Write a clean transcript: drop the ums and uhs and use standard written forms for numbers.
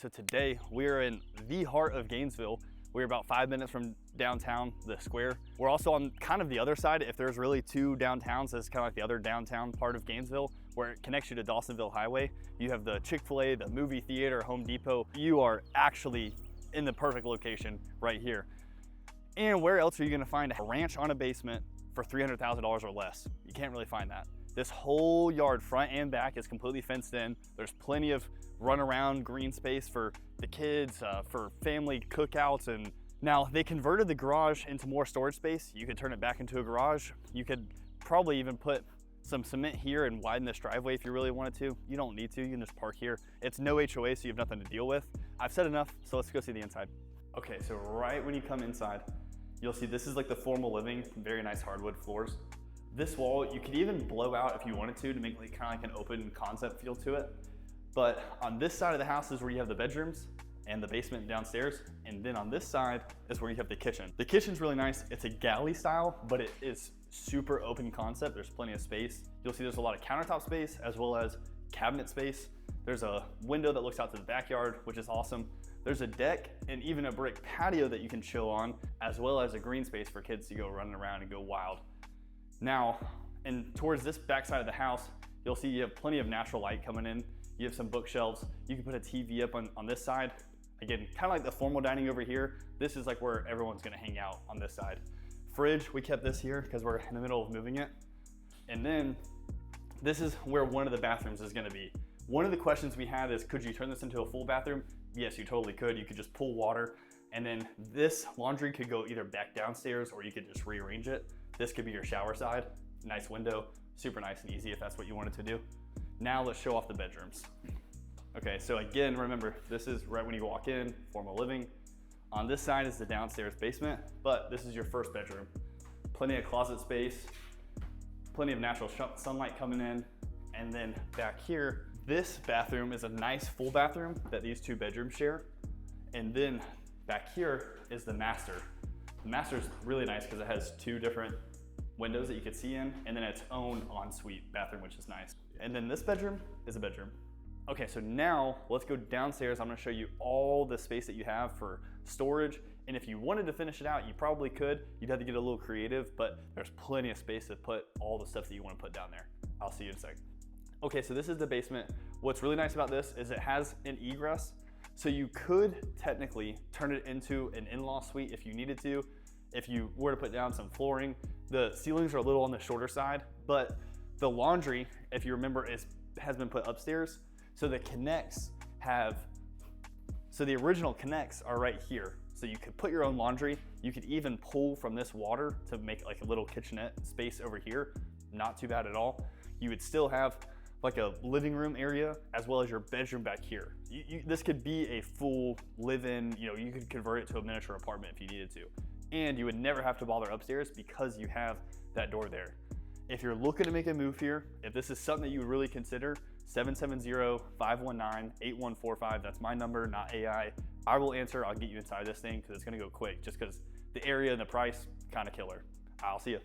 So today we're in the heart of Gainesville. We're about 5 minutes from downtown, the square. We're also on kind of the other side. If there's really two downtowns, this is kind of like the other downtown part of Gainesville where it connects you to Dawsonville Highway. You have the Chick-fil-A, the movie theater, Home Depot. You are actually in the perfect location right here. And where else are you gonna find a ranch on a basement for $300,000 or less? You can't really find that. This whole yard, front and back, is completely fenced in. There's plenty of run-around green space for the kids, for family cookouts. And now they converted the garage into more storage space. You could turn it back into a garage. You could probably even put some cement here and widen this driveway if you really wanted to. You don't need to, you can just park here. It's no HOA, so you have nothing to deal with. I've said enough, so let's go see the inside. Okay, so right when you come inside, you'll see this is like the formal living, very nice hardwood floors. This wall, you could even blow out if you wanted to make like kind of like an open concept feel to it. But on this side of the house is where you have the bedrooms and the basement downstairs. And then on this side is where you have the kitchen. The kitchen's really nice. It's a galley style, but it is super open concept. There's plenty of space. You'll see there's a lot of countertop space as well as cabinet space. There's a window that looks out to the backyard, which is awesome. There's a deck and even a brick patio that you can chill on, as well as a green space for kids to go running around and go wild. Now, and towards this back side of the house, you'll see you have plenty of natural light coming in. You have some bookshelves. You can put a TV up on this side. Again, kind of like the formal dining over here. This is like where everyone's gonna hang out on this side. Fridge, we kept this here because we're in the middle of moving it. And then this is where one of the bathrooms is gonna be. One of the questions we had is, could you turn this into a full bathroom? Yes, you totally could. You could just pull water. And then this laundry could go either back downstairs or you could just rearrange it. This could be your shower side. Nice window, super nice and easy if that's what you wanted to do. Now let's show off the bedrooms. Okay, so again, remember, this is right when you walk in, formal living. On this side is the downstairs basement, but this is your first bedroom. Plenty of closet space, plenty of natural sunlight coming in. And then back here, this bathroom is a nice full bathroom that these two bedrooms share. And then back here is the master. The master is really nice because it has two different windows that you could see in, and then its own ensuite bathroom, which is nice. And then this bedroom is a bedroom. Okay, so now let's go downstairs. I'm gonna show you all the space that you have for storage. And if you wanted to finish it out, you probably could. You'd have to get a little creative, but there's plenty of space to put all the stuff that you wanna put down there. I'll see you in a second. Okay, so this is the basement. What's really nice about this is it has an egress. So you could technically turn it into an in-law suite if you needed to. If you were to put down some flooring, the ceilings are a little on the shorter side, but the laundry, if you remember, has been put upstairs. So the original connects are right here. So you could put your own laundry. You could even pull from this water to make like a little kitchenette space over here. Not too bad at all. You would still have like a living room area as well as your bedroom back here. This could be a full live-in, you could convert it to a miniature apartment if you needed to. And you would never have to bother upstairs because you have that door there. If you're looking to make a move here, if this is something that you would really consider, 770-519-8145. That's my number, not AI. I will answer, I'll get you inside this thing because it's gonna go quick just because the area and the price, kind of killer. I'll see you.